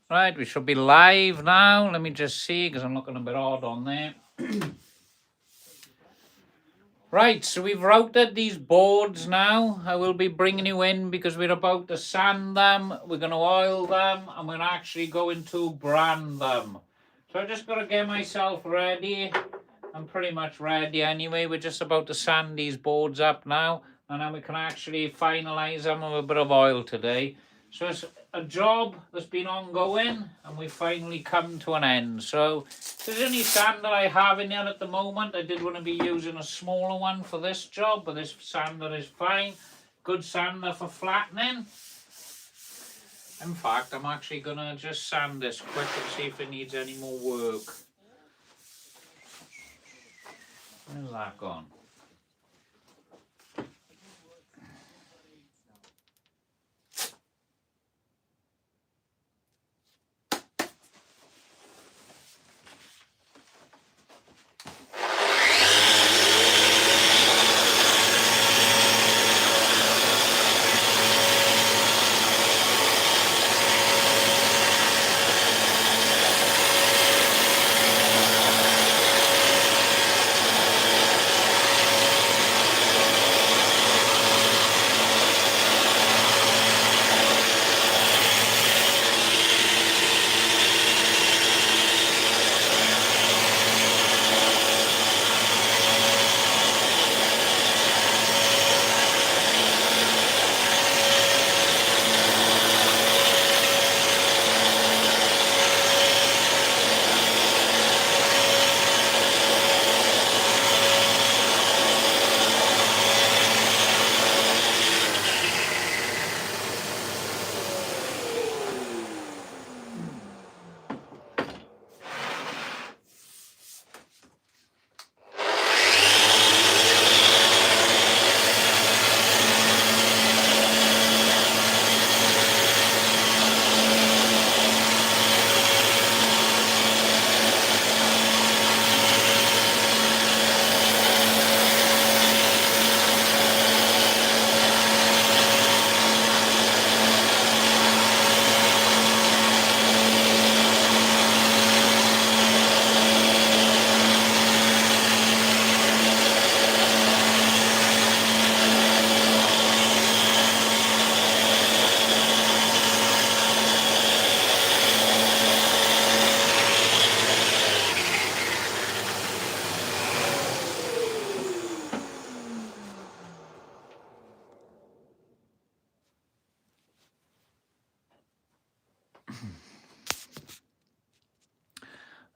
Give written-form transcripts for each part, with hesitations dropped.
Right, we should be live now. Let me just see, because I'm looking a bit odd on there. Right, so we've routed these boards now. I will be bringing you in because we're about to sand them, we're going to oil them, and we're actually going to brand them. So I just got to get myself ready. I'm pretty much ready anyway. We're just about to sand these boards up now, and then we can actually finalise them with a bit of oil today. So it's a job that's been ongoing, and we finally come to an end. So there's only sand that I have in here at the moment. I did want to be using a smaller one for this job, but this sander is fine. Good sander for flattening. In fact, I'm actually going to just sand this quick and see if it needs any more work. Where's that gone?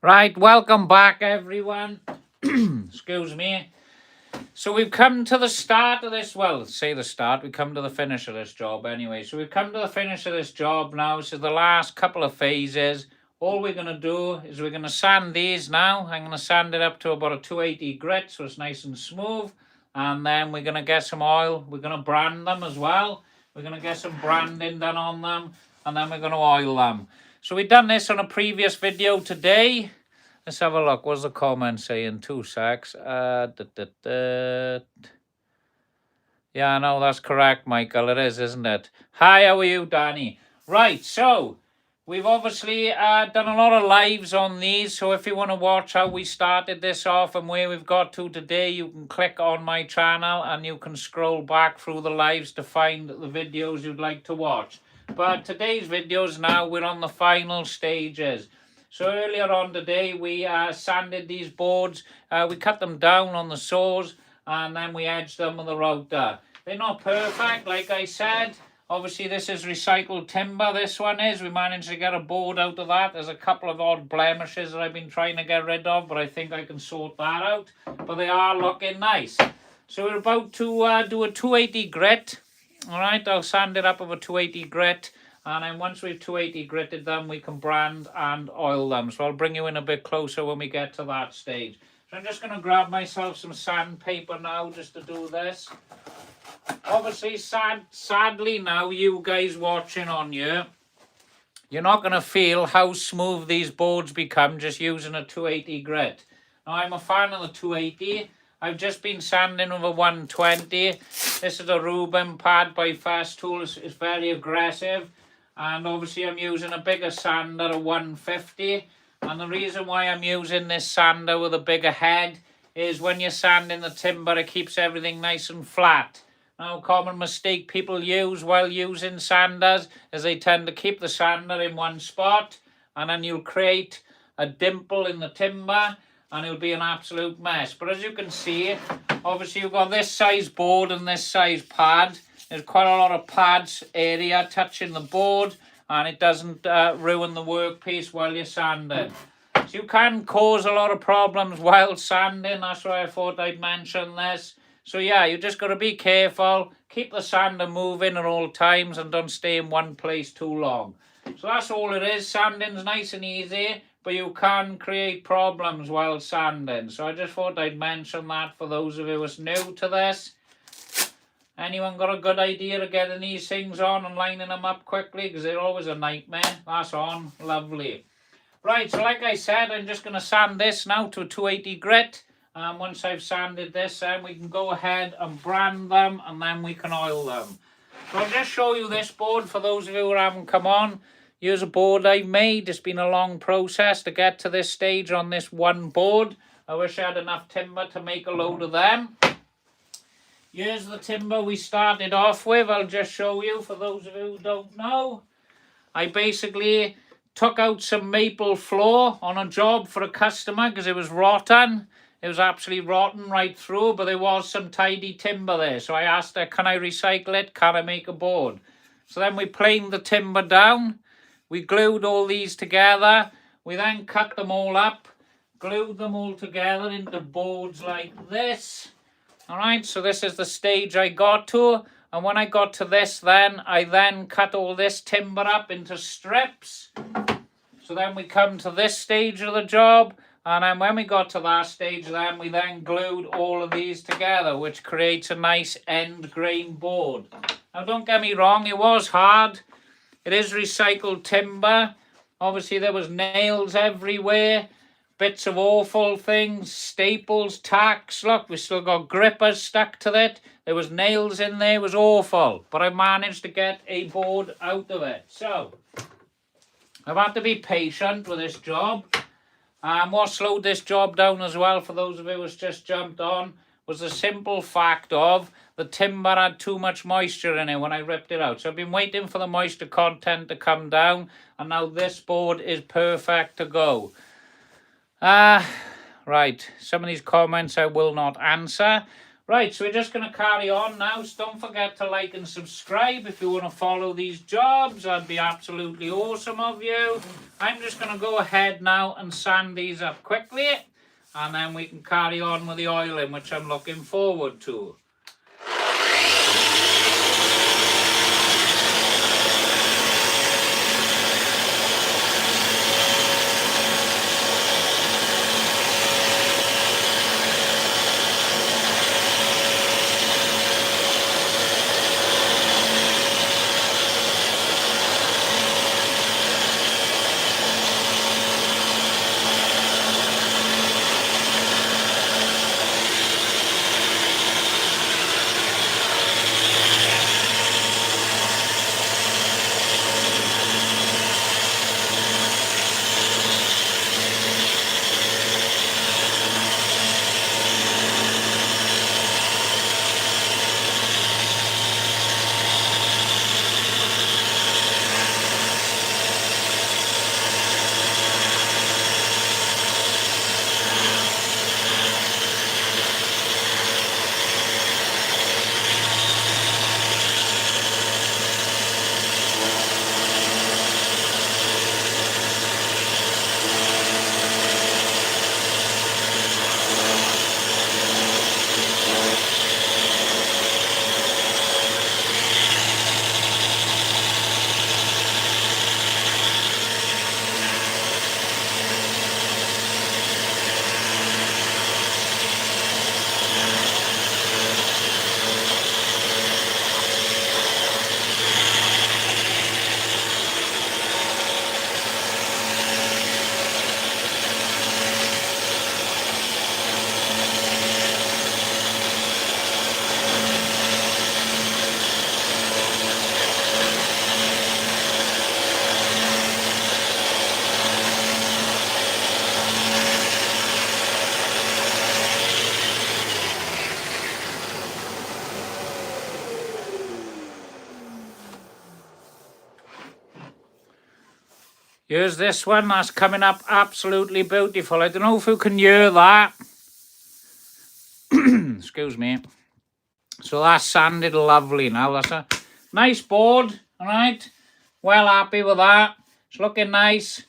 Right, welcome back everyone. Excuse me. So we've come to the start of this, well, say the start, we come to the finish of this job anyway. So we've come to the finish of this job now. So the last couple of phases, all we're going to do is we're going to sand these now. I'm going to sand it up to about a 280 grit so it's nice and smooth. And then we're going to get some oil. We're going to brand them as well. We're going to get some branding done on them. And then we're going to oil them. So we've done this on a previous video today. Let's have a look. What's the comment saying? 2 secs. Yeah, no, that's correct, Michael. It is, isn't it? Hi, how are you, Danny? Right, so we've obviously done a lot of lives on these. So if you want to watch how we started this off and where we've got to today, you can click on my channel and you can scroll back through the lives to find the videos you'd like to watch. But today's videos now, we're on the final stages. So earlier on today, we sanded these boards. We cut them down on the saws and then we edged them with the router. They're not perfect, like I said. Obviously, this is recycled timber, this one is. We managed to get a board out of that. There's a couple of odd blemishes that I've been trying to get rid of, but I think I can sort that out. But they are looking nice. So we're about to do a 280 grit. All right, I'll sand it up with a 280 grit. And then once we've 280 gritted them, we can brand and oil them. So I'll bring you in a bit closer when we get to that stage. So I'm just going to grab myself some sandpaper now just to do this. Obviously, sadly now, you guys watching on here, you're not going to feel how smooth these boards become just using a 280 grit. Now, I'm a fan of the 280. I've just been sanding with a 120. This is a Rubin pad by Festool. It's very aggressive. And obviously I'm using a bigger sander, a 150. And the reason why I'm using this sander with a bigger head is when you're sanding the timber, it keeps everything nice and flat. Now, a common mistake people use while using sanders is they tend to keep the sander in one spot, and then you'll create a dimple in the timber and it'll be an absolute mess. But as you can see, obviously you've got this size board and this size pad. There's quite a lot of pads area touching the board, and it doesn't ruin the workpiece while you're sanding. So you can cause a lot of problems while sanding. That's why I thought I'd mention this. So yeah, you just got to be careful. Keep the sander moving at all times and don't stay in one place too long. So that's all it is. Sanding's nice and easy, but you can create problems while sanding. So I just thought I'd mention that for those of you who's new to this. Anyone got a good idea of getting these things on and lining them up quickly? Because they're always a nightmare. That's on. Lovely. Right, so like I said, I'm just going to sand this now to a 280 grit. Once I've sanded this, then we can go ahead and brand them, and then we can oil them. So I'll just show you this board for those of you who haven't come on. Here's a board I've made. It's been a long process to get to this stage on this one board. I wish I had enough timber to make a load of them. Here's the timber we started off with. I'll just show you for those of you who don't know. I basically took out some maple floor on a job for a customer because it was rotten. It was absolutely rotten right through, but there was some tidy timber there. So I asked her, can I recycle it? Can I make a board? So then we planed the timber down. We glued all these together. We then cut them all up, glued them all together into boards like this. All right, so this is the stage I got to. And when I got to this then, I then cut all this timber up into strips. So then we come to this stage of the job. And then when we got to that stage, then we then glued all of these together, which creates a nice end grain board. Now, don't get me wrong, it was hard. It is recycled timber. Obviously, there was nails everywhere, bits of awful things, staples, tacks. Look, we still got grippers stuck to it. There was nails in there. It was awful. But I managed to get a board out of it. So, I've had to be patient with this job. What slowed this job down as well, for those of you who's just jumped on, was the simple fact of the timber had too much moisture in it when I ripped it out. So I've been waiting for the moisture content to come down, and now this board is perfect to go. Right, some of these comments I will not answer. Right, so we're just going to carry on now. So don't forget to like and subscribe if you want to follow these jobs. That'd be absolutely awesome of you. I'm just going to go ahead now and sand these up quickly. And then we can carry on with the oiling, which I'm looking forward to. Here's this one that's coming up absolutely beautiful. I don't know if you can hear that. Excuse me. So that's sanded lovely now. That's a nice board, all right? Well happy with that. It's looking nice.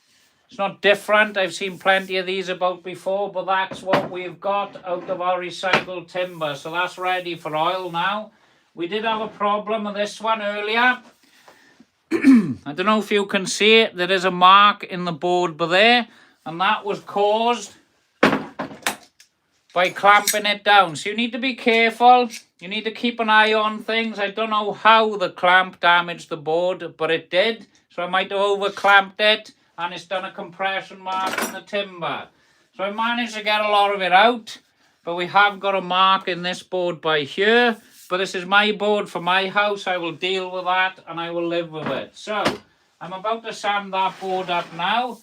It's not different. I've seen plenty of these about before, but that's what we've got out of our recycled timber. So that's ready for oil now. We did have a problem with this one earlier. I don't know if you can see it. There is a mark in the board there, and that was caused by clamping it down. So you need to be careful. You need to keep an eye on things. I don't know how the clamp damaged the board, but it did. So I might have over clamped it, and it's done a compression mark in the timber. So I managed to get a lot of it out, but we have got a mark in this board by here. But this is my board for my house. I will deal with that, and I will live with it. So I'm about to sand that board up now.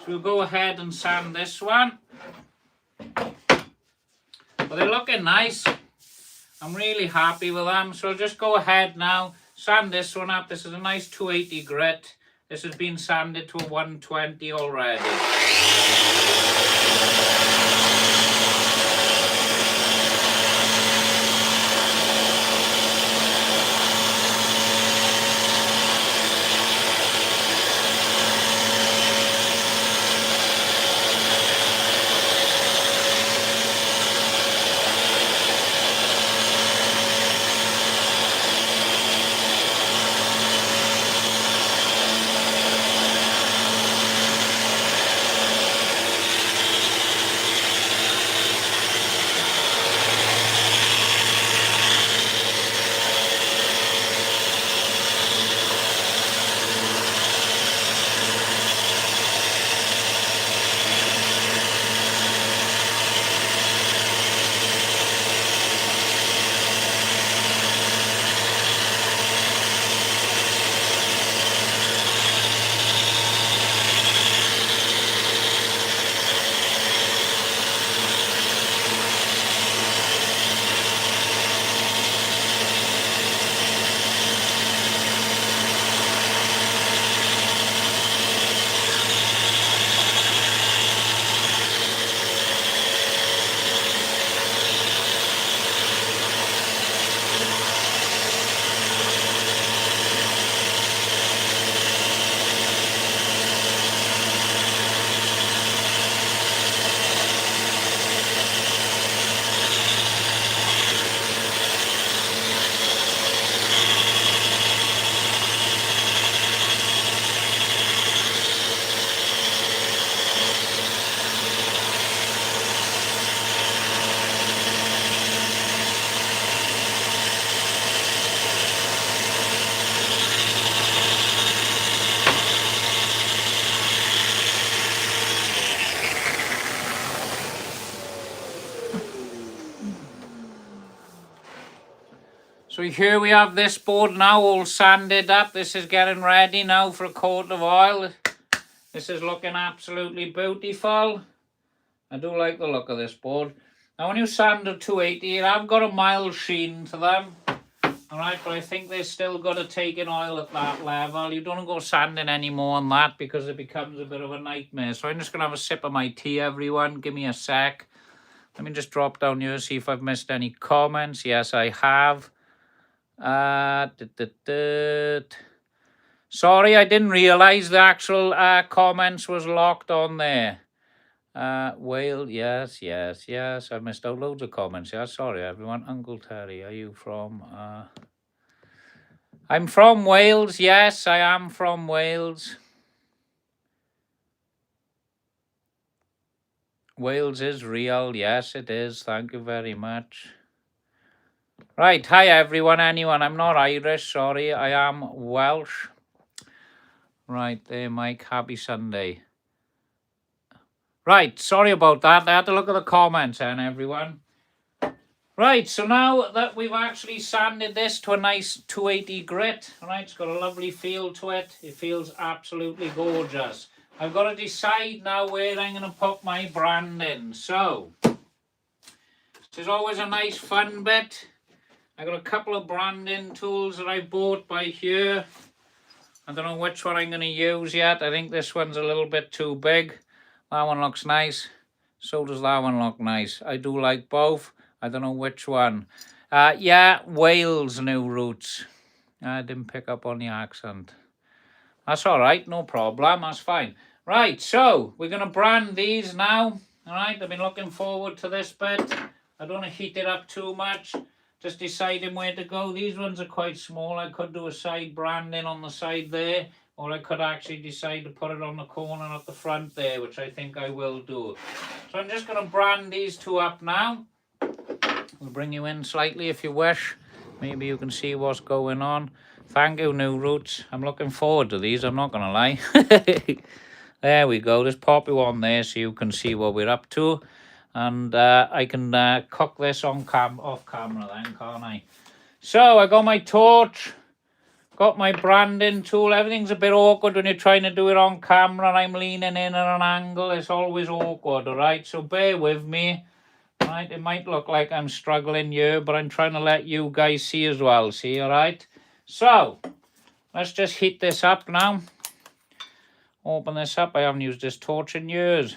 So we'll go ahead and sand this one. But they're looking nice. I'm really happy with them. So I'll just go ahead now, sand this one up. This is a nice 280 grit. This has been sanded to a 120 already. So here we have this board now all sanded up. This is getting ready now for a coat of oil. This is looking absolutely beautiful. I do like the look of this board. Now when you sand a 280, I've got a mild sheen to them. Alright, but I think they've still got to take in oil at that level. You don't go sanding any more on that because it becomes a bit of a nightmare. So I'm just going to have a sip of my tea, everyone. Give me a sec. Let me just drop down here, see if I've missed any comments. Yes, I have. Sorry, I didn't realise the actual comments was locked on there. Wales, yes. I missed out loads of comments. Yeah, sorry everyone. Uncle Terry, are you from? I'm from Wales. Yes, I am from Wales. Wales is real. Yes, it is. Thank you very much. Right, hi everyone, anyone. I'm not Irish, sorry. I am Welsh. Right there, Mike. Happy Sunday. Right, sorry about that. I had to look at the comments then, everyone. Right, so now that we've actually sanded this to a nice 280 grit, right, it's got a lovely feel to it. It feels absolutely gorgeous. I've got to decide now where I'm going to put my brand in. So, this is always a nice fun bit. I got a couple of branding tools that I bought by here. I don't know which one I'm going to use yet. I think this one's a little bit too big. That one looks nice. So does that one look nice. I do like both. I don't know which one. Yeah, Wales New Roots. I didn't pick up on the accent. That's all right, no problem. That's fine. Right, so we're going to brand these now. All right, I've been looking forward to this bit. I don't want to heat it up too much. Just deciding where to go. These ones are quite small. I could do a side branding on the side there, or I could actually decide to put it on the corner at the front there, which I think I will do. So I'm just going to brand these two up now. We'll bring you in slightly if you wish. Maybe you can see what's going on. Thank you, New Roots. I'm looking forward to these, I'm not going to lie. There we go. Just pop you on there so you can see what we're up to. And I can cook this on off camera then, can't I? So I got my torch, got my branding tool. Everything's a bit awkward when you're trying to do it on camera and I'm leaning in at an angle. It's always awkward, all right? So bear with me. Right, it might look like I'm struggling here, but I'm trying to let you guys see as well. See, all right? So let's just heat this up now. Open this up. I haven't used this torch in years.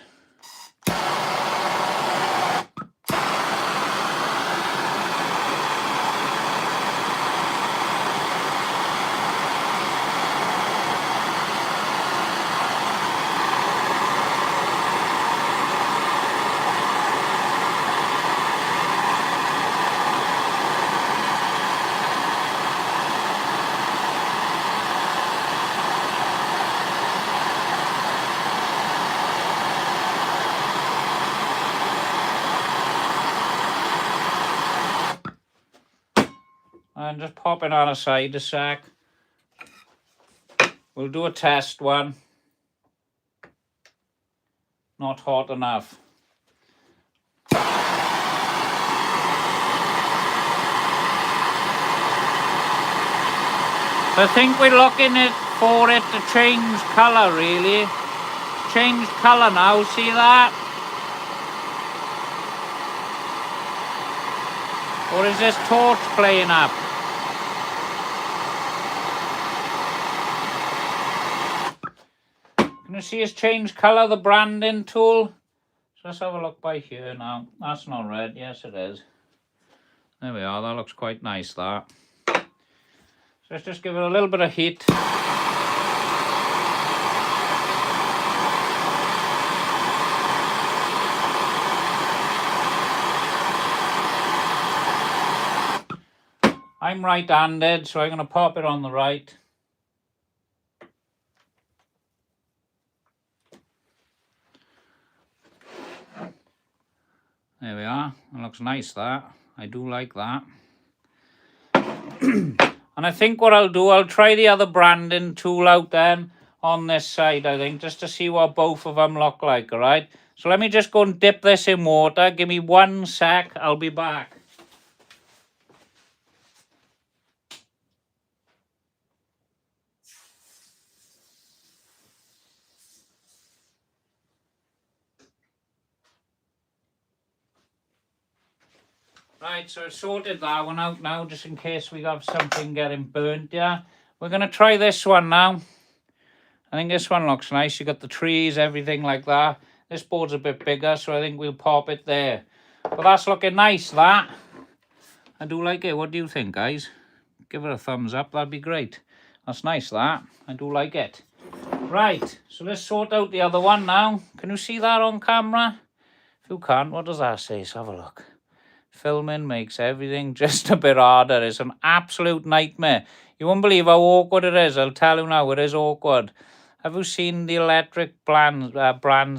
And just pop it on aside a sec. We'll do a test one. Not hot enough. So I think we're looking for it to change colour, really. Changed colour now, see that? Or is this torch playing up? Can you see it's changed colour, the branding tool? So let's have a look by here now. That's not red. Yes, it is. There we are. That looks quite nice, that. So let's just give it a little bit of heat. I'm right-handed, so I'm going to pop it on the right. There we are. It looks nice, that. I do like that. And I think what I'll do, I'll try the other branding tool out then on this side, I think, just to see what both of them look like, all right? So let me just go and dip this in water. Give me 1 sec. I'll be back. Right, so I've sorted that one out now, just in case we have something getting burnt, yeah. We're going to try this one now. I think this one looks nice. You got the trees, everything like that. This board's a bit bigger, so I think we'll pop it there. But that's looking nice, that. I do like it. What do you think, guys? Give it a thumbs up. That'd be great. That's nice, that. I do like it. Right, so let's sort out the other one now. Can you see that on camera? If you can't, what does that say? Let's have a look. Filming makes everything just a bit harder. It's an absolute nightmare. You won't believe how awkward it is. I'll tell you now, it is awkward. Have you seen the electric brands?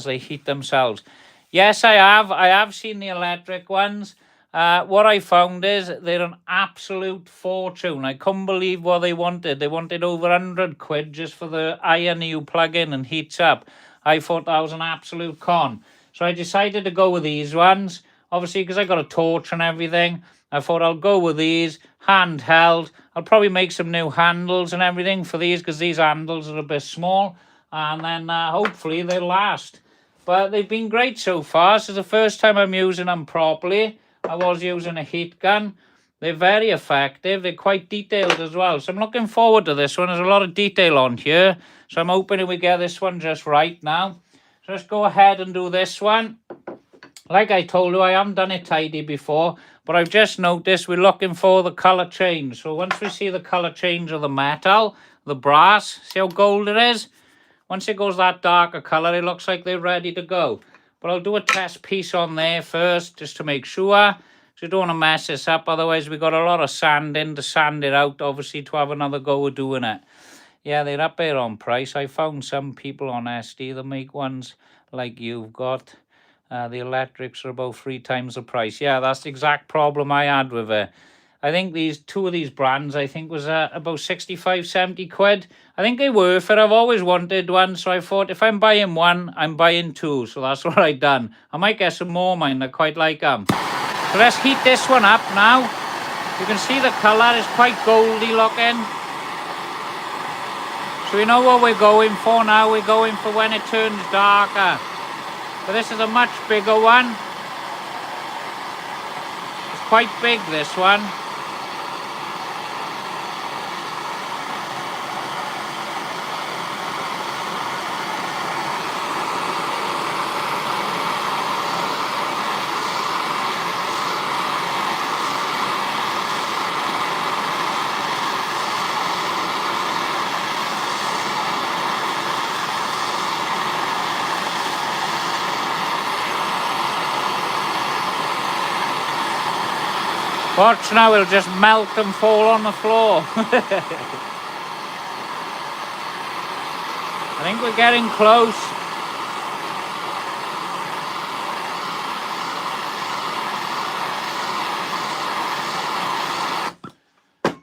They heat themselves. Yes, I have. I have seen the electric ones. What I found is they're an absolute fortune. I couldn't believe what they wanted. They wanted over 100 quid just for the iron you plug in and heats up. I thought that was an absolute con. So I decided to go with these ones. Obviously, because I got a torch and everything, I thought I'll go with these, handheld. I'll probably make some new handles and everything for these, because these handles are a bit small. And then hopefully they'll last. But they've been great so far. This is the first time I'm using them properly. I was using a heat gun. They're very effective. They're quite detailed as well. So I'm looking forward to this one. There's a lot of detail on here. So I'm hoping we get this one just right now. So let's go ahead and do this one. Like I told you, I haven't done it tidy before, but I've just noticed we're looking for the colour change. So once we see the colour change of the metal, the brass, see how gold it is? Once it goes that darker colour, it looks like they're ready to go. But I'll do a test piece on there first, just to make sure. So you don't want to mess this up, otherwise we've got a lot of sand in to sand it out, obviously, to have another go of doing it. Yeah, they're up there on price. I found some people on SD that make ones like you've got. The electrics are about 3 times the price. Yeah, that's the exact problem I had with it. I think these two of these brands, I think, was about 65, 70 quid. I think they were for. I've always wanted one, so I thought if I'm buying one, I'm buying two. So that's what I done. I might get some more mine. I quite like them. So let's heat this one up now. You can see the colour is quite goldy looking. So we know what we're going for now. We're going for when it turns darker. But this is a much bigger one. It's quite big, this one. Watch now, it'll just melt and fall on the floor. I think we're getting close.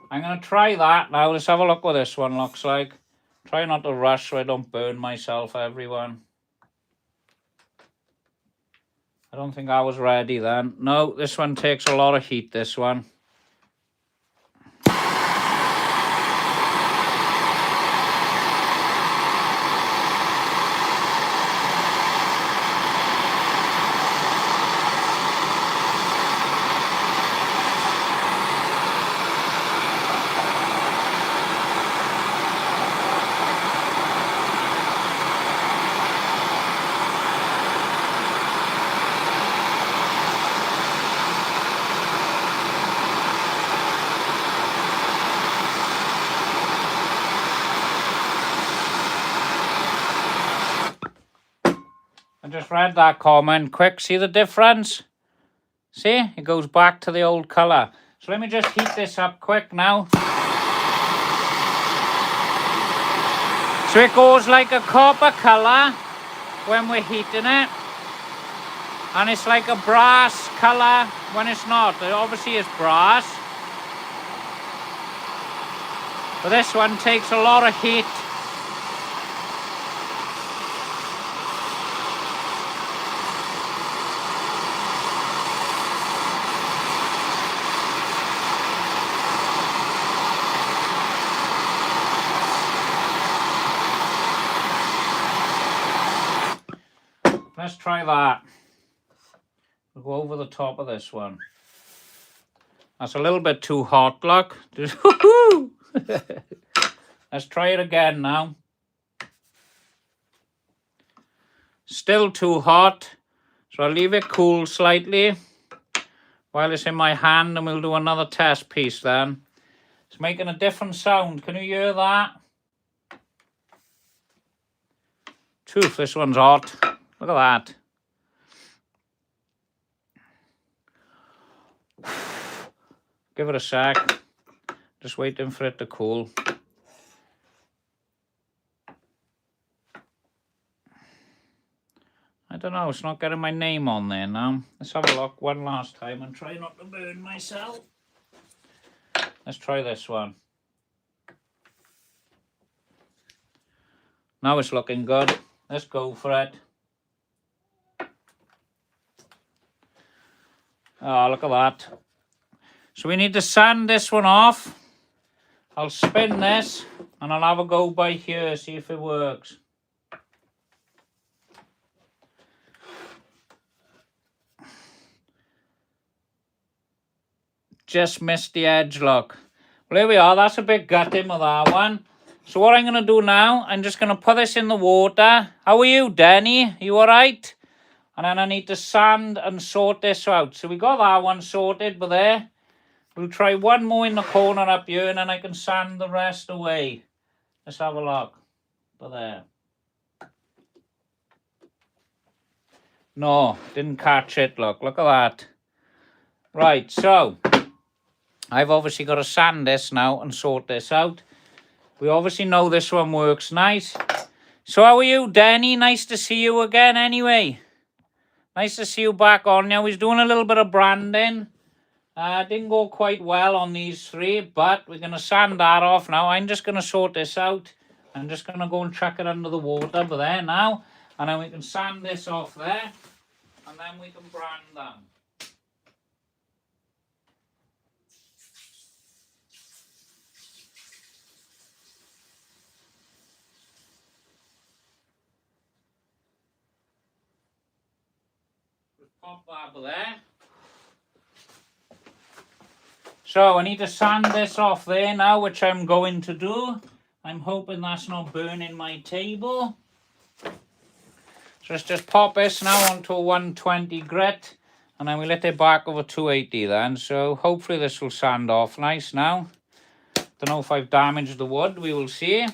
I'm going to try that now. Let's have a look what this one looks like. Try not to rush so I don't burn myself, everyone. I don't think I was ready then. No, this one takes a lot of heat, this one. I just read that comment quick. See the difference? See? It goes back to the old colour. So let me just heat this up quick now. So it goes like a copper colour when we're heating it. And it's like a brass colour when it's not. It obviously is brass. But this one takes a lot of heat. Let's try that. We'll go over the top of this one. That's a little bit too hot, look. Let's try it again now. Still too hot. So I'll leave it cool slightly while it's in my hand, and we'll do another test piece then. It's making a different sound. Can you hear that? Truth, this one's hot. Look at that. Give it a sec. Just waiting for it to cool. I don't know, it's not getting my name on there now. Let's have a look one last time and try not to burn myself. Let's try this one. Now it's looking good. Let's go for it. Oh, look at that. So we need to sand this one off. I'll spin this and I'll have a go by here, see if it works. just missed the edge, look. Well, here we are. That's a bit gutting with that one. So what I'm going to do now, I'm just going to put this in the water. How are you, Denny? You all right? And then I need to sand and sort this out. So we got that one sorted, but there. We'll try one more in the corner up here, and then I can sand the rest away. Let's have a look. But there. No, didn't catch it, look. Look at that. Right, so I've obviously got to sand this now and sort this out. We obviously know this one works nice. So how are you, Denny? Nice to see you again anyway. Nice to see you back on now. He's doing a little bit of branding. Didn't go quite well on these three, but we're going to sand that off now. I'm just going to sort this out. I'm just going to go and chuck it under the water but there now. And then we can sand this off there. And then we can brand them. Pop that there. So I need to sand this off there now, which I'm going to do. I'm hoping that's not burning my table. So let's just pop this now onto a 120 grit, and then we let it back over 280 then. So hopefully this will sand off nice now. Don't know if I've damaged the wood, we will see.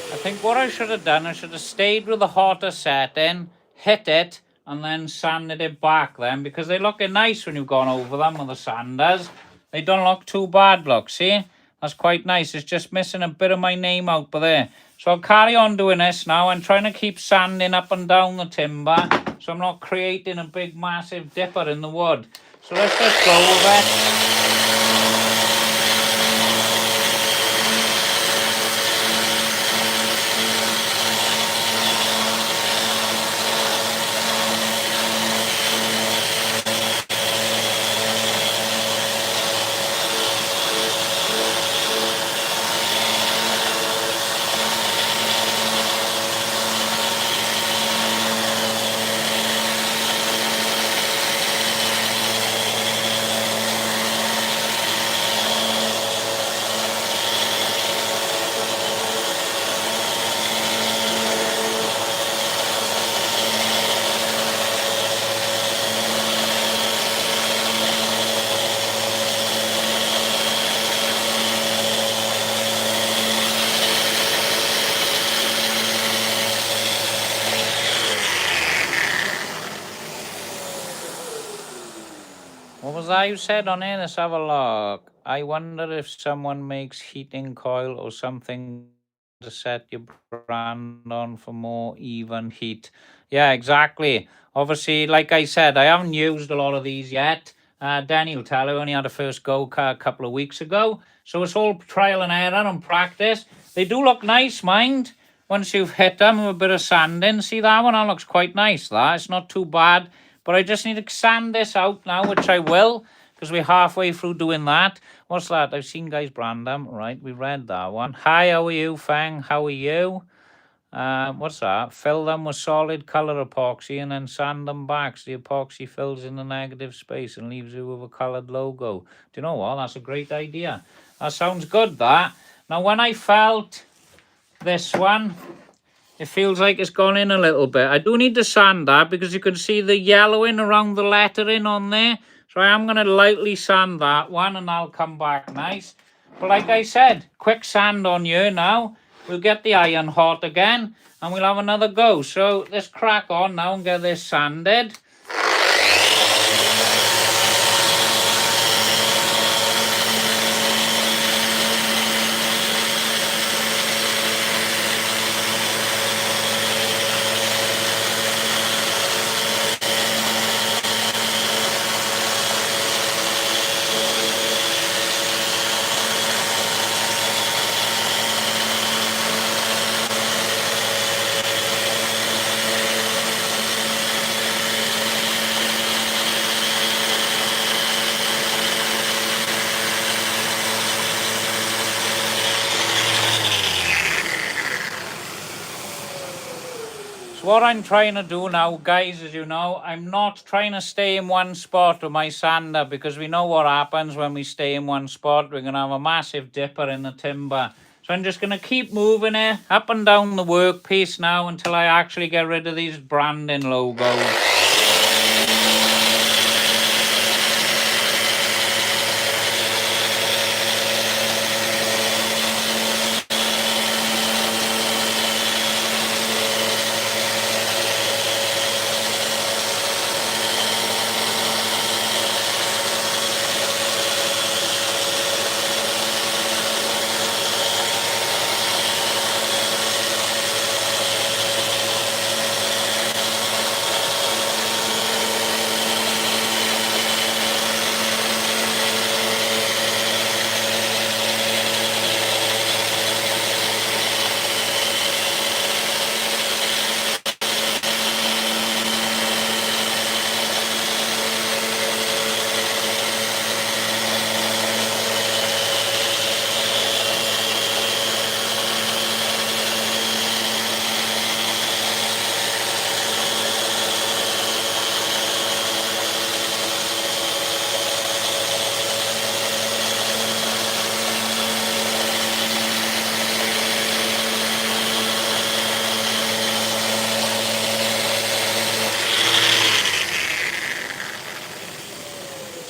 I think what I should have done, I should have stayed with the hotter setting, hit it, and then sanded it back then, because they're looking nice when you've gone over them with the sanders. They don't look too bad, look, see? That's quite nice. It's just missing a bit of my name out by there. So I'll carry on doing this now. I'm trying to keep sanding up and down the timber, so I'm not creating a big, massive dipper in the wood. So let's just go with it. What was that you said on here? Let's have a look. I wonder if someone makes heating coil or something to set your brand on for more even heat. Yeah, exactly. Obviously, like I said, I haven't used a lot of these yet. Danny will tell you, I only had a first go a couple of weeks ago. So it's all trial and error and practice. They do look nice, mind. Once you've hit them with a bit of sanding. See that one? That looks quite nice, that. It's not too bad. But I just need to sand this out now, which I will, because we're halfway through doing that. What's that? I've seen guys brand them. Right, we read that one. Hi, how are you, Fang? How are you? What's that? Fill them with solid colour epoxy and then sand them back so the epoxy fills in the negative space and leaves you with a coloured logo. Do you know what? That's a great idea. That sounds good, that. Now, when I felt this one, It feels like it's gone in a little bit. I do need to sand that because you can see the yellowing around the lettering on there. So I am going to lightly sand that one and I'll come back nice. But like I said, quick sand on here now. We'll get the iron hot again and we'll have another go. So let's crack on now and get this sanded. What I'm trying to do now, guys, as you know, I'm not trying to stay in one spot with my sander because we know what happens when we stay in one spot. We're going to have a massive dipper in the timber. So I'm just going to keep moving it up and down the workpiece now until I actually get rid of these branding logos.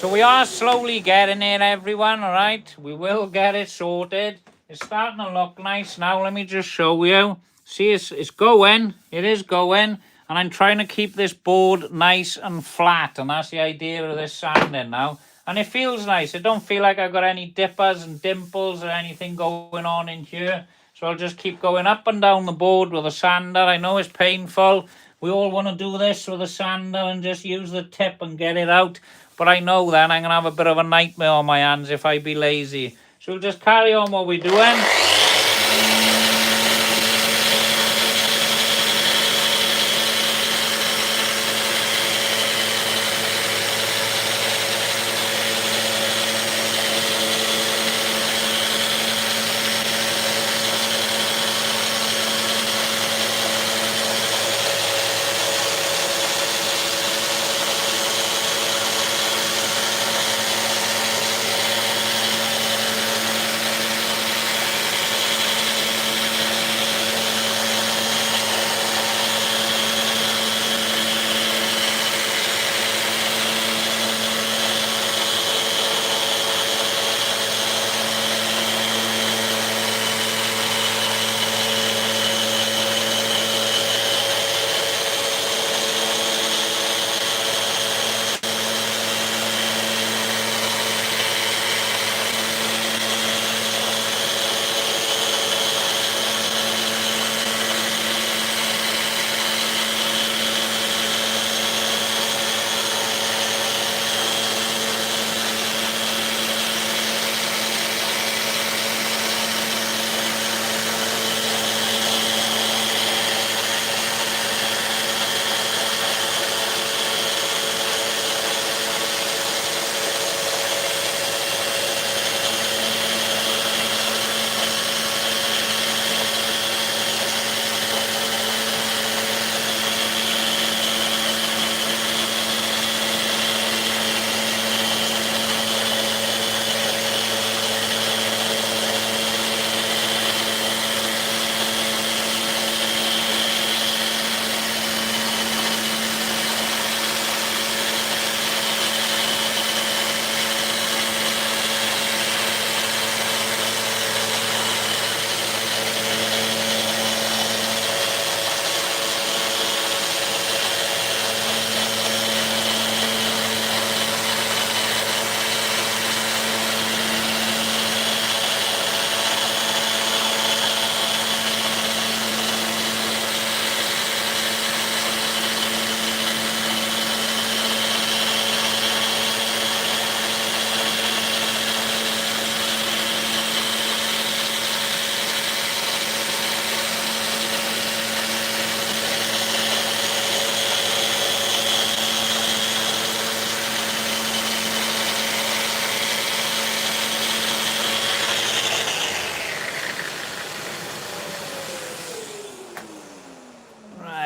So we are slowly getting it, everyone, all right? We will get it sorted. It's starting to look nice now. Let me just show you. See, it's going. It is going. And I'm trying to keep this board nice and flat. And that's the idea of this sanding now. And it feels nice. It don't feel like I've got any dippers and dimples or anything going on in here. So I'll just keep going up and down the board with a sander. I know it's painful. We all want to do this with a sander and just use the tip and get it out. But I know then I'm going to have a bit of a nightmare on my hands if I be lazy. So we'll just carry on what we're doing.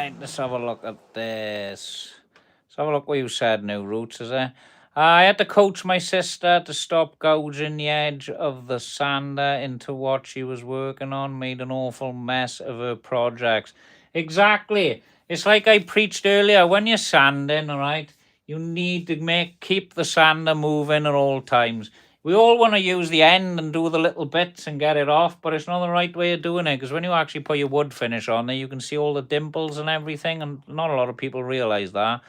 Right, let's have a look at this. Let's have a look what you said now, Roots, is it? I had to coach my sister to stop gouging the edge of the sander into what she was working on, made an awful mess of her projects. Exactly. It's like I preached earlier, when you're sanding, all right, you need to keep the sander moving at all times. We all want to use the end and do the little bits and get it off, but it's not the right way of doing it, because when you actually put your wood finish on there, you can see all the dimples and everything, and not a lot of people realize that.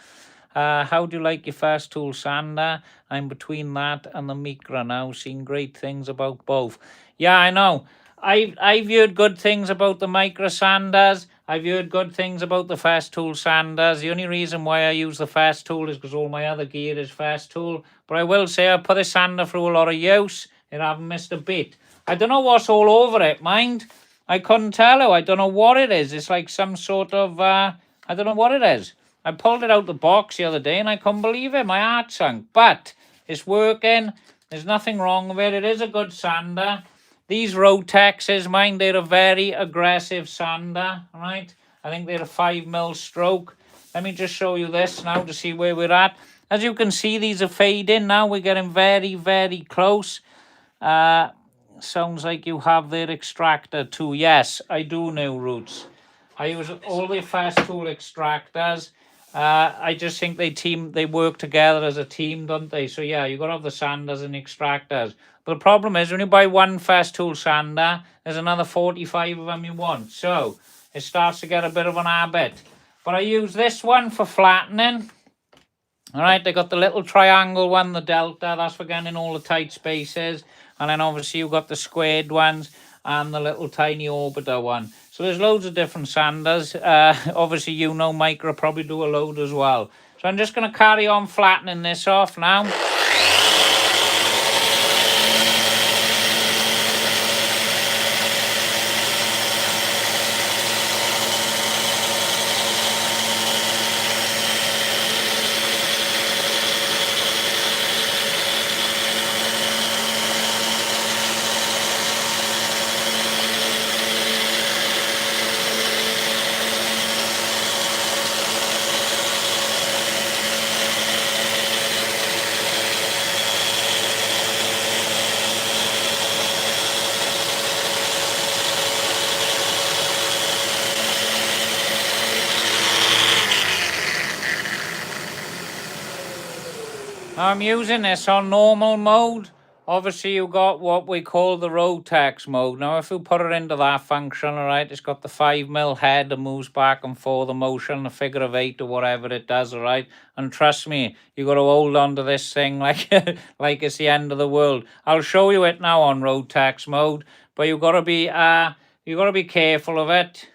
How do you like your Festool sander? I'm between that and the Micra now, seeing great things about both. Yeah, I know. I've heard good things about the Micra sanders. I've heard good things about the Festool sanders. The only reason why I use the Festool is because all my other gear is Festool. But I will say I put the sander through a lot of use. It haven't missed a bit. I don't know what's all over it, mind. I couldn't tell you. I don't know what it is. It's like some sort of, I don't know what it is. I pulled it out the box the other day and I couldn't believe it. My heart sunk. But it's working. There's nothing wrong with it. It is a good sander. These Rotexes, mind, they're a very aggressive sander, right? I think they're a 5mm stroke. Let me just show you this now to see where we're at. As you can see, these are fading now. We're getting very, very close. Sounds like you have their extractor too. Yes, I do know, Roots. I use all the Festool extractors. I just think they work together as a team, don't they? So yeah, you've got to have the sanders and extractors. But the problem is, when you buy one Festool sander, there's another 45 of them you want. So it starts to get a bit of an habit. But I use this one for flattening. All right, they got the little triangle one, the Delta, that's for getting in all the tight spaces. And then obviously you've got the squared ones and the little tiny orbiter one. So there's loads of different sanders. Obviously, you know, Micra probably do a load as well. So I'm just going to carry on flattening this off now. I'm using this on normal mode. Obviously, you've got what we call the Rotex mode. Now, if you put it into that function, all right, it's got the 5mm head that moves back and forth, the motion, the figure of 8 or whatever it does, all right? And trust me, you got to hold on to this thing like, like it's the end of the world. I'll show you it now on Rotex mode, but you've got to be careful of it.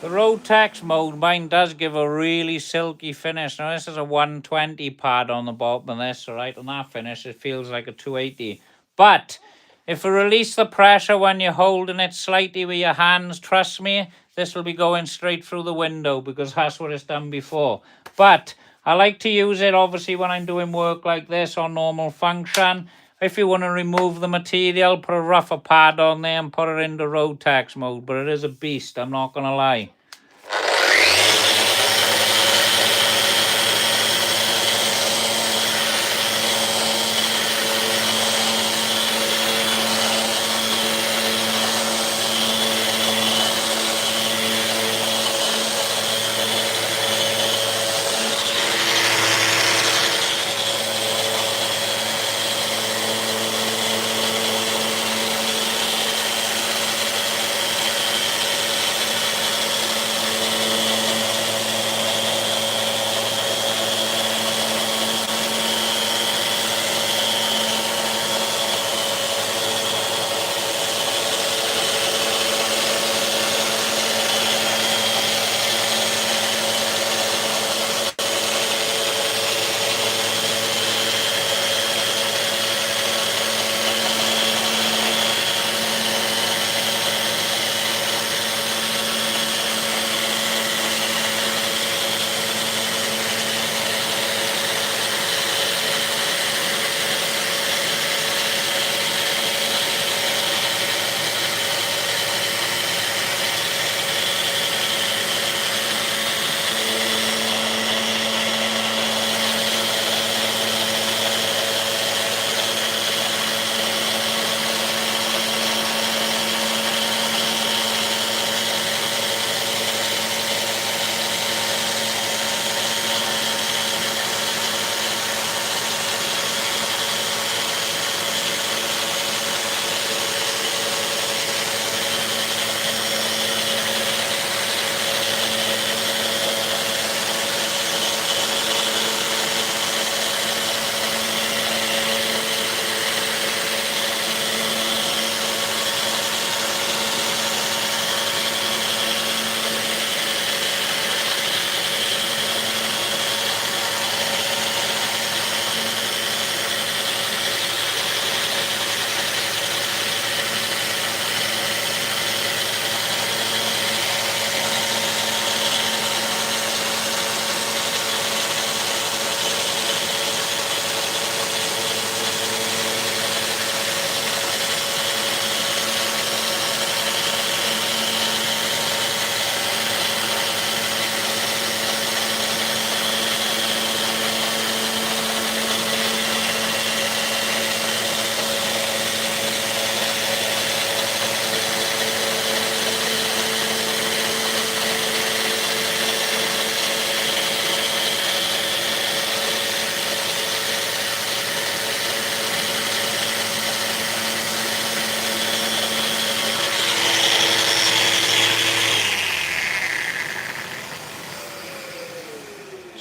The Rotex mode, mine does give a really silky finish. Now, this is a 120 pad on the bottom of this, all right? And that finish, it feels like a 280. But if you release the pressure when you're holding it slightly with your hands, trust me, this will be going straight through the window because that's what it's done before. But I like to use it, obviously, when I'm doing work like this on normal function. If you want to remove the material, put a rougher pad on there and put it into Rotex mode. But it is a beast, I'm not going to lie.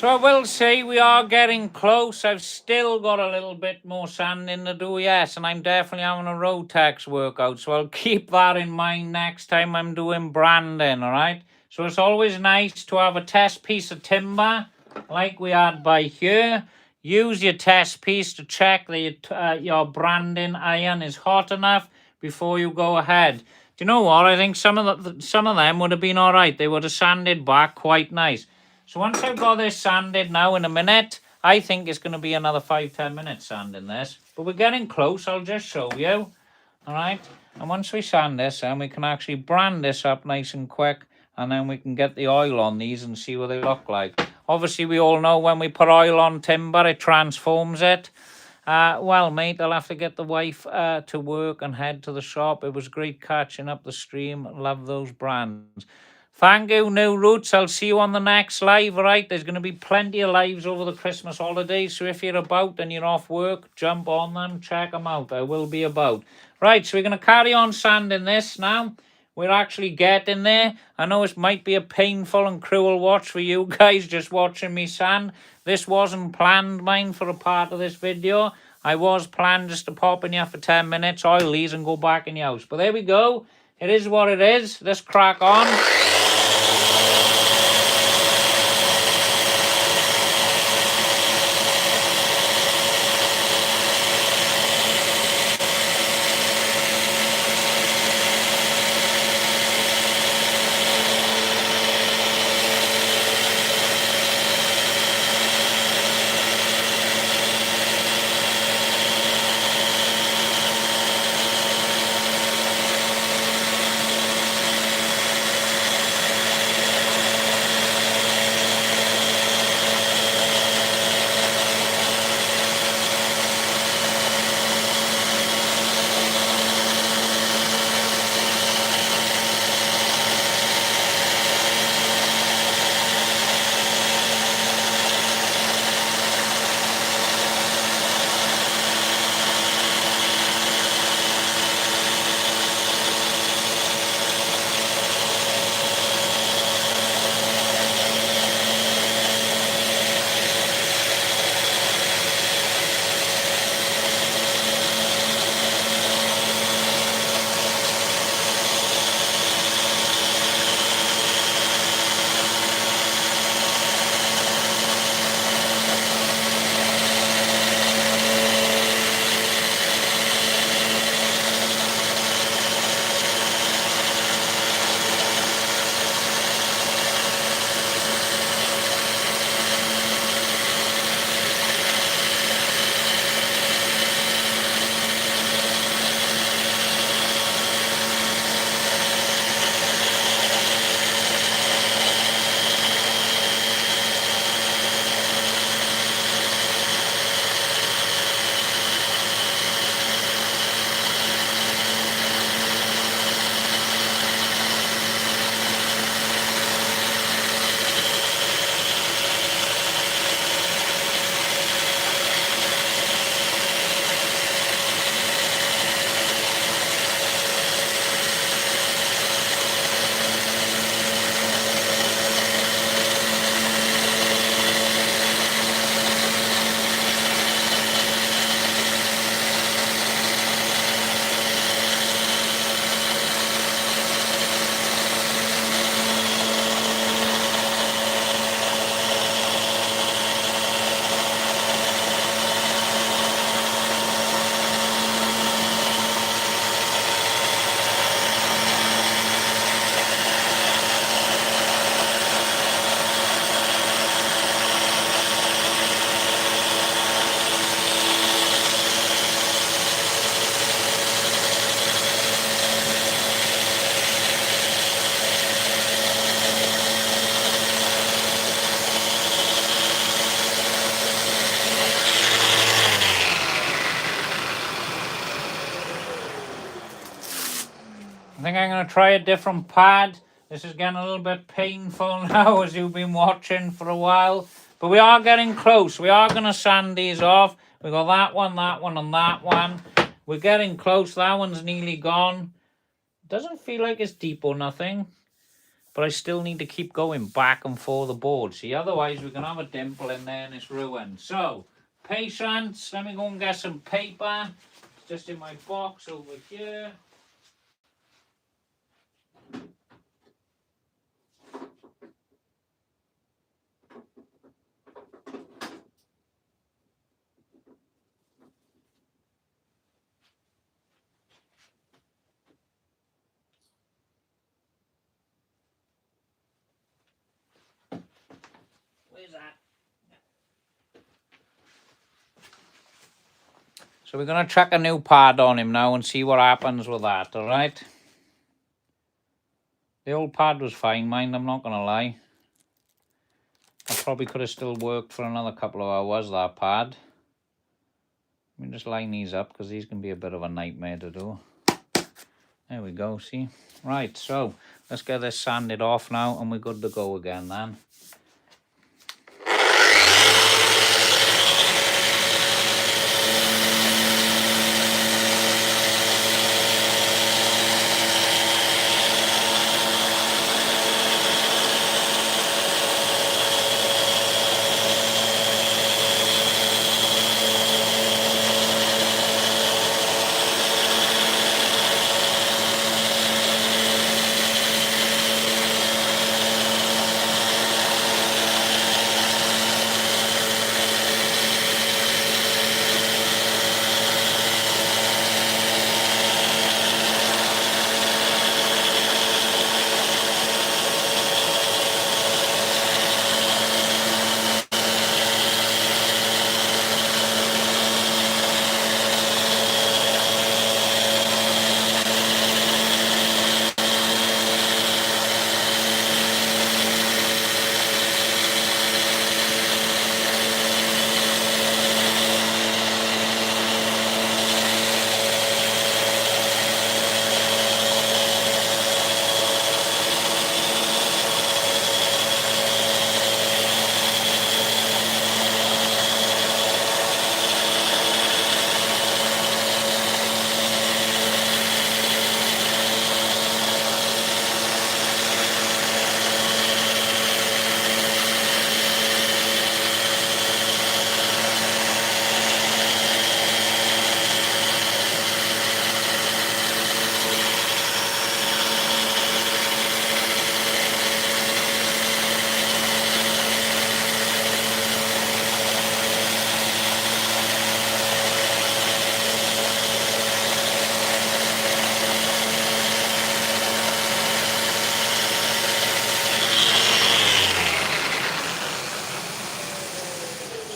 So I will say we are getting close. I've still got a little bit more sanding to do, yes, and I'm definitely having a Rotex workout, so I'll keep that in mind next time I'm doing branding, all right? So it's always nice to have a test piece of timber like we had by here. Use your test piece to check that your branding iron is hot enough before you go ahead. Do you know what? I think some of them would have been all right. They would have sanded back quite nice. So once I've got this sanded now in a minute, I think it's going to be another 5-10 minutes sanding this. But we're getting close. I'll just show you. All right. And once we sand this, then we can actually brand this up nice and quick. And then we can get the oil on these and see what they look like. Obviously, we all know when we put oil on timber, it transforms it. Well, mate, I'll have to get the wife to work and head to the shop. It was great catching up the stream. Love those brands. Thank you, New Roots. I'll see you on the next live, all right? There's going to be plenty of lives over the Christmas holidays, so if you're about and you're off work, jump on them, check them out. I will be about. Right, so we're going to carry on sanding this now. We're actually getting there. I know it might be a painful and cruel watch for you guys just watching me sand. This wasn't planned, mine, for a part of this video. I was planned just to pop in here for 10 minutes, oil these and go back in the house. But there we go. It is what it is. Let's crack on. I think I'm going to try a different pad. This is getting a little bit painful now as you've been watching for a while. But we are getting close. We are going to sand these off. We got that one, and that one. We're getting close. That one's nearly gone. Doesn't feel like it's deep or nothing. but I still need to keep going back and forth the board. See, otherwise we're going to have a dimple in there and it's ruined. So, patience. Let me go and get some paper. It's just in my box over here. Where's that? So we're going to chuck a new pad on him now and see what happens with that, alright? The old pad was fine, mind, I'm not going to lie. I probably could have still worked for another couple of hours, that pad. Let me just line these up because these can be a bit of a nightmare to do. There we go, see? Right, so let's get this sanded off now and we're good to go again then.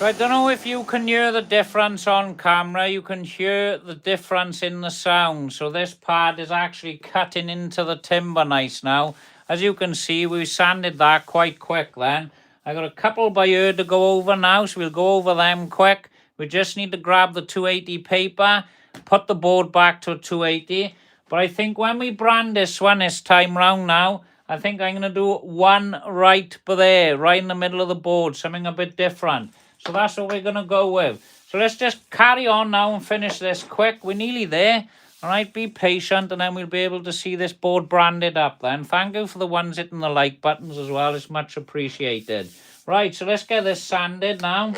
So I don't know if you can hear the difference on camera. You can hear the difference in the sound. So this pad is actually cutting into the timber nice now. As you can see, we sanded that quite quick then. I got a couple by ear to go over now, so we'll go over them quick. We just need to grab the 280 paper, put the board back to 280. But I think when we brand this one this time round now, I think I'm going to do one right there, right in the middle of the board, something a bit different. So that's what we're going to go with. So let's just carry on now and finish this quick. We're nearly there. All right, be patient and then we'll be able to see this board branded up then. Thank you for the ones hitting the like buttons as well. It's much appreciated. Right, so let's get this sanded now.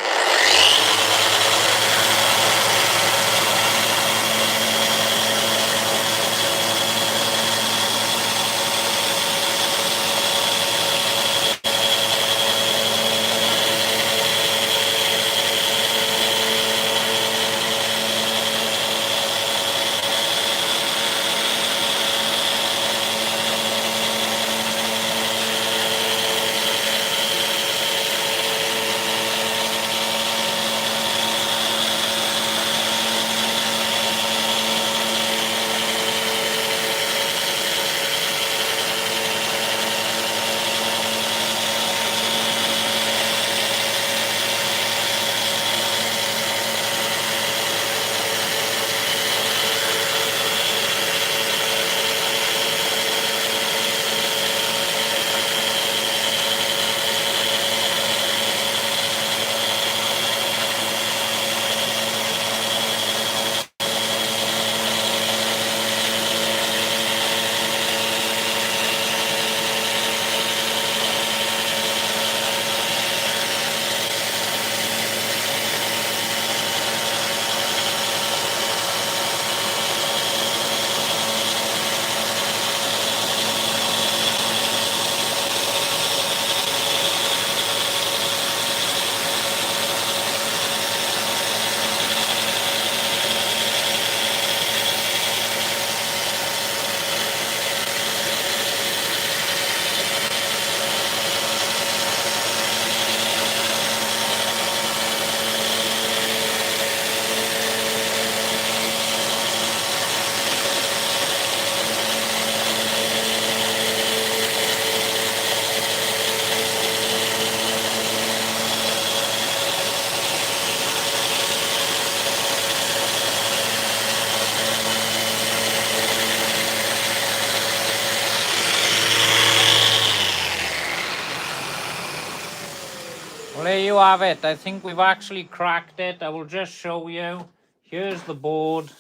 Well, there you have it. I think we've actually cracked it. I will just show you. Here's the board.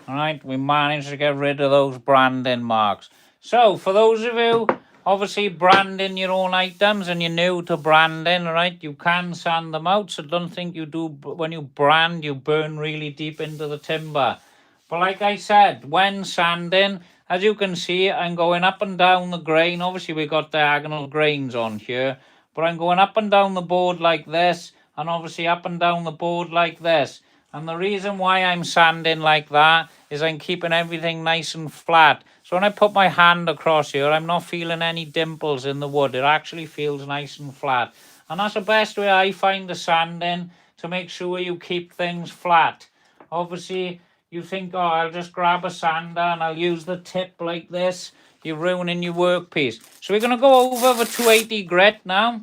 All right, we managed to get rid of those branding marks. So, for those of you obviously branding your own items and you're new to branding, right, you can sand them out. So, don't think you do, when you brand, you burn really deep into the timber. But like I said, when sanding, as you can see, I'm going up and down the grain. Obviously, we got diagonal grains on here, but I'm going up and down the board like this, and obviously up and down the board like this. And the reason why I'm sanding like that is I'm keeping everything nice and flat. So when I put my hand across here, I'm not feeling any dimples in the wood. It actually feels nice and flat. And that's the best way I find the sanding, to make sure you keep things flat. Obviously, you think, oh, I'll just grab a sander and I'll use the tip like this. You're ruining your workpiece. So we're going to go over the 280 grit now.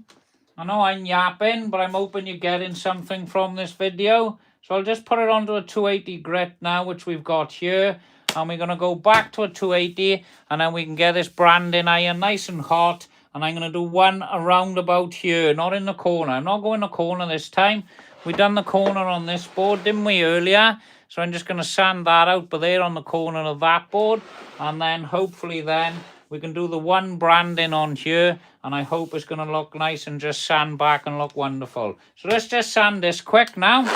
I know I'm yapping, but I'm hoping you're getting something from this video. So I'll just put it onto a 280 grit now, which we've got here. And we're going to go back to a 280, and then we can get this branding iron nice and hot. And I'm going to do one around about here, not in the corner. I'm not going the corner this time. We done the corner on this board, didn't we, earlier? So I'm just going to sand that out, but there on the corner of that board. And then hopefully then we can do the one branding on here, and I hope it's going to look nice and just sand back and look wonderful. So let's just sand this quick now.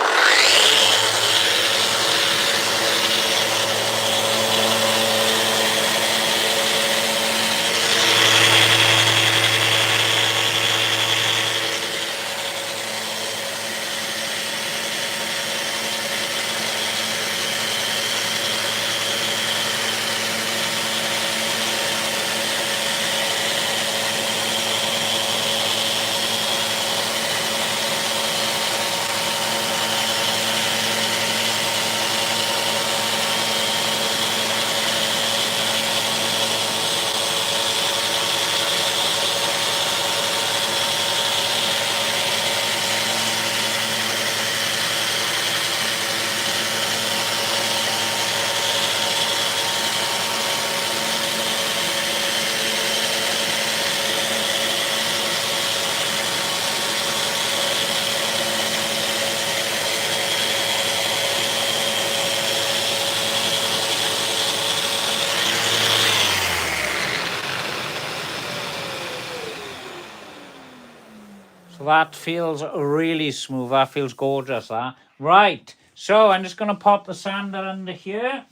So that feels really smooth. That feels gorgeous, that. Right. So I'm just going to pop the sander under here.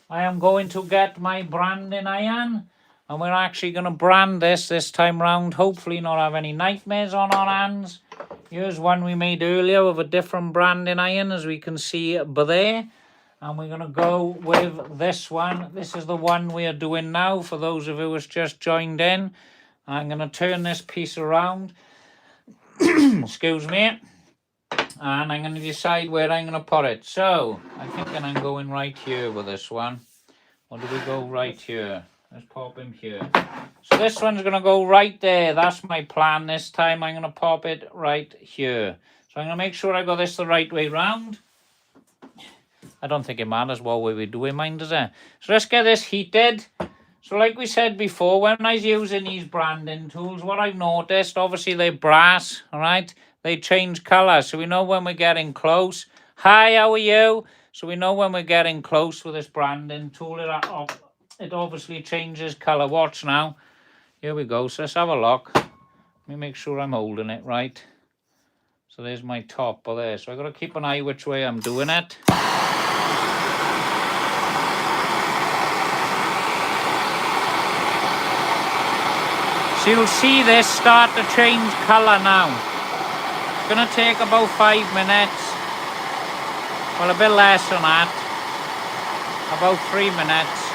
I am going to get my branding iron. And we're actually going to brand this time round. Hopefully not have any nightmares on our hands. Here's one we made earlier with a different branding iron, as we can see there. And we're going to go with this one. This is the one we are doing now, for those of you who's just joined in. I'm going to turn this piece around. Excuse me. And I'm going to decide where I'm going to put it. So, I think I'm going right here with this one. Or do we go right here? Let's pop him here. So this one's going to go right there. That's my plan this time. I'm going to pop it right here. So I'm going to make sure I got this the right way round. I don't think it matters what way we do it, mind, does it? So let's get this heated. So like we said before, when I was using these branding tools, what I've noticed, obviously they're brass, all right? They change colour, so we know when we're getting close. Hi, how are you? So we know when we're getting close with this branding tool, it obviously changes colour. Watch now. Here we go. So let's have a look. Let me make sure I'm holding it right. So there's my top there. So I've got to keep an eye which way I'm doing it. So you'll see this start to change colour now. It's going to take about 5 minutes. Well, a bit less than that. About 3 minutes.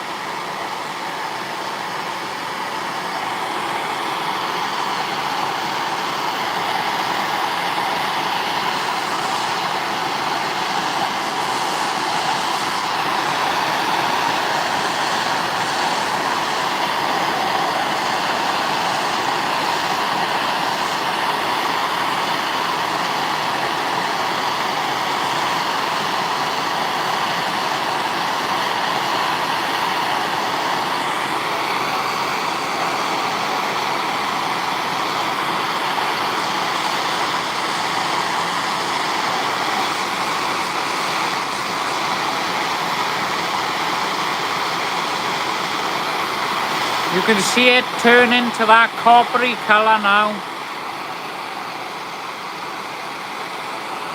can see it turn into that coppery colour now.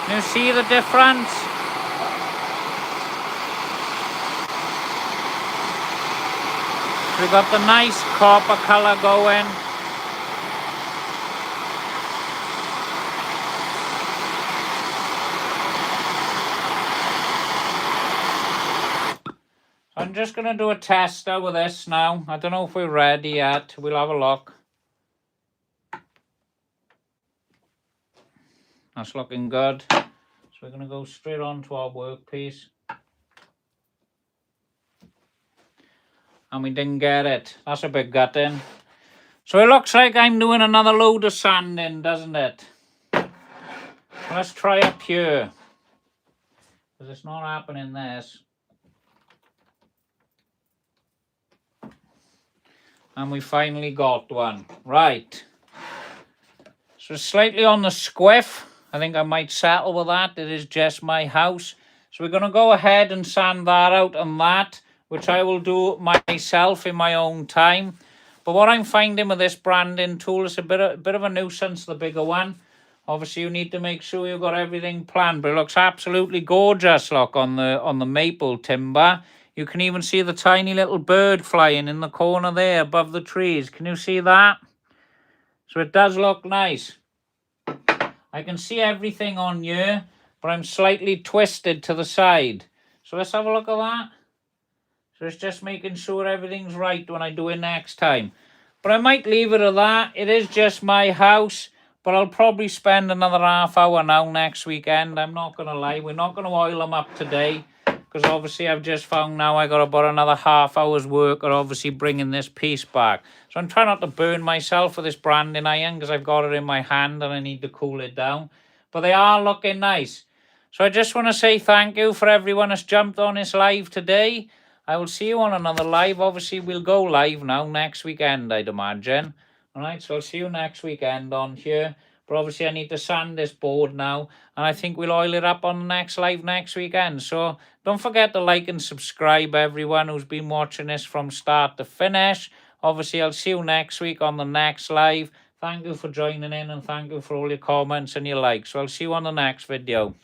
Can you see the difference? We've got the nice copper colour going. I'm just going to do a test out with this now. I don't know if we're ready yet. We'll have a look. That's looking good. So we're going to go straight on to our workpiece. And we didn't get it. That's a bit gutting. So it looks like I'm doing another load of sanding, doesn't it? Let's try up here. Because it's not happening this. And we finally got one. Right. So slightly on the squiff. I think I might settle with that. It is just my house. So we're going to go ahead and sand that out and that, which I will do myself in my own time. But what I'm finding with this branding tool is a bit of a nuisance, the bigger one. Obviously, you need to make sure you've got everything planned. But it looks absolutely gorgeous, look, on the maple timber. You can even see the tiny little bird flying in the corner there above the trees. Can you see that? So it does look nice. I can see everything on here, but I'm slightly twisted to the side. So let's have a look at that. So it's just making sure everything's right when I do it next time. But I might leave it at that. It is just my house, but I'll probably spend another half hour now next weekend. I'm not going to lie. We're not going to oil them up today, because obviously I've just found now I got about another half hour's work of obviously bringing this piece back. So I'm trying not to burn myself with this branding iron, because I've got it in my hand and I need to cool it down. But they are looking nice. So I just want to say thank you for everyone that's jumped on this live today. I will see you on another live. Obviously, we'll go live now next weekend, I'd imagine. All right, so I'll see you next weekend on here. But obviously, I need to sand this board now. And I think we'll oil it up on the next live next weekend. So don't forget to like and subscribe, everyone who's been watching this from start to finish. Obviously, I'll see you next week on the next live. Thank you for joining in, and thank you for all your comments and your likes. So I'll see you on the next video.